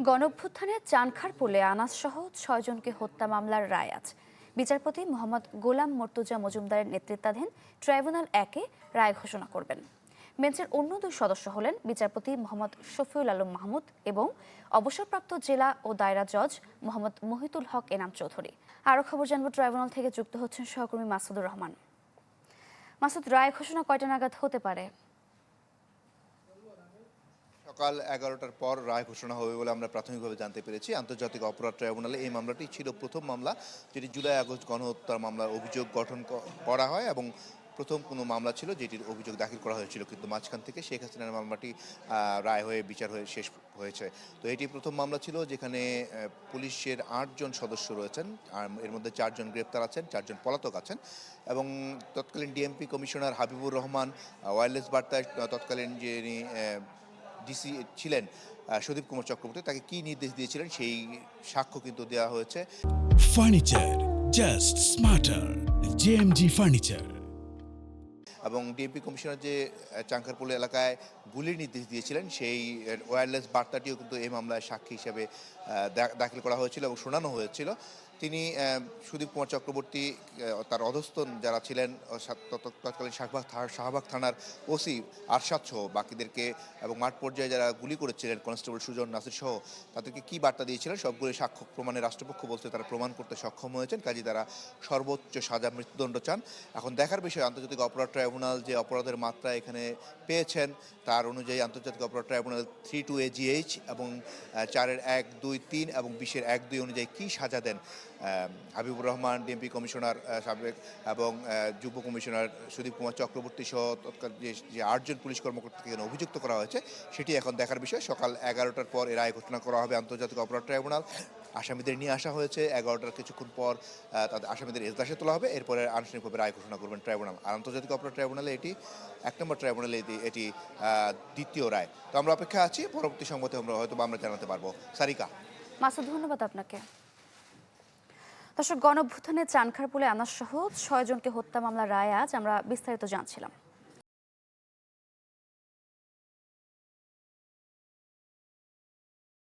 গণঅভ্যুত্থানে চানখারপুলে আনাস সহ ৬ জনকে হত্যা মামলার রায় আজ বিচারপতি মোহাম্মদ গোলাম মর্তুজা মজুমদারের নেতৃত্বাধীন ট্রাইব্যুনাল ১-এ রায় ঘোষণা করবেন। বেঞ্চের অন্য ২ সদস্য হলেন বিচারপতি মোহাম্মদ শফিউল আলম মাহমুদ এবং অবসরপ্রাপ্ত জেলা ও দায়রা জজ মোহাম্মদ মহিতুল হক এনাম চৌধুরী। আরও খবর জানব, ট্রাইব্যুনাল থেকে যুক্ত হচ্ছেন সহকর্মী মাসুদুর রহমান। মাসুদ, রায় ঘোষণা কয়টা নাগাদ হতে পারে? সকাল ১১টার পর রায় ঘোষণা হবে বলে আমরা প্রাথমিকভাবে জানতে পেরেছি। আন্তর্জাতিক অপরাধ ট্রাইব্যুনালে এই মামলাটি ছিল প্রথম মামলা, যেটি জুলাই আগস্ট গণহত্যার মামলার অভিযোগ গঠন করা হয় এবং প্রথম কোনো মামলা ছিল যেটির অভিযোগ দাখিল করা হয়েছিল, কিন্তু মাঝখান থেকে শেখ হাসিনার মামলাটি রায় হয়ে বিচার হয়ে শেষ হয়েছে। তো এটি প্রথম মামলা ছিল যেখানে পুলিশের ৮ জন সদস্য রয়েছেন, আর এর মধ্যে ৪ জন গ্রেপ্তার আছেন, ৪ জন পলাতক আছেন এবং তৎকালীন DMP commissioner Habibur Rahman wireless বার্তায় তৎকালীন যিনি ডিসি ছিলেন সুদীপ কুমার চক্রবর্তী, তাকে কি নির্দেশ দিয়েছিলেন সেই সাক্ষ্য কিন্তু দেওয়া হয়েছে। Furniture just smarter, JMG furniture. এবং ডিএমপি কমিশনার যে চাঙ্কারপুল এলাকায় গুলির নির্দেশ দিয়েছিলেন সেই ওয়্যারলেস বার্তাটিও কিন্তু এই মামলায় সাক্ষী হিসেবে দাখিল করা হয়েছিল এবং শোনানো হয়েছিল। তিনি সুদীপ কুমার চক্রবর্তী, তার অধস্তন যারা ছিলেন তৎকালীন শাহবাগ থানার ওসি আরশাদ সহ বাকিদেরকে এবং মাঠ পর্যায়ে যারা গুলি করেছিলেন কনস্টেবল সুজন নাসির সহ তাদেরকে কি বার্তা দিয়েছিলেন সবগুলো সাক্ষ্য প্রমাণে রাষ্ট্রপক্ষ বলতে তারা প্রমাণ করতে সক্ষম হয়েছেন, কাজে তারা সর্বোচ্চ সাজা মৃত্যুদণ্ড চান। এখন দেখার বিষয় আন্তর্জাতিক অপরাধ ট্রাইব্যুনাল যে অপরাধের মাত্রা এখানে পেয়েছেন তার অনুযায়ী আন্তর্জাতিক অপরাধ ট্রাইব্যুনাল 3 AGH এবং 4-এর 1, 2, 3 এবং 20-এর 1, 2 অনুযায়ী কী সাজা দেন হাবিবুর রহমান ডিএমপি কমিশনার সাবেক এবং যুব কমিশনার সুদীপ কুমার চক্রবর্তী সহ তৎকালীন যে 8 জন পুলিশ কর্মকর্তাকে এখানে অভিযুক্ত করা হয়েছে সেটি এখন দেখার বিষয়। সকাল 11টার পর এর রায় ঘোষণা করা হবে আন্তর্জাতিক অপরাধ ট্রাইব্যুনাল। আসামিদের নিয়ে আসা হয়েছে, 11টার কিছুক্ষণ পর তাদের আসামিদের এজলাসে তোলা হবে, এরপরে আনুষ্ঠানিকভাবে রায় ঘোষণা করবেন ট্রাইব্যুনাল। আর আন্তর্জাতিক অপরাধ ট্রাইব্যুনালে এটি 1 নম্বর ট্রাইব্যুনালে এটি দ্বিতীয় রায়। তো আমরা অপেক্ষা আছি, পরবর্তী সংবাদে আমরা জানাতে পারবো। সারিকা। মাসুদ, ধন্যবাদ আপনাকে। দর্শক, গণঅভ্যুত্থানে চানখারপুলে আনাস সহ ৬ জনকে হত্যা মামলার রায় আজ আমরা বিস্তারিত জানছিলাম।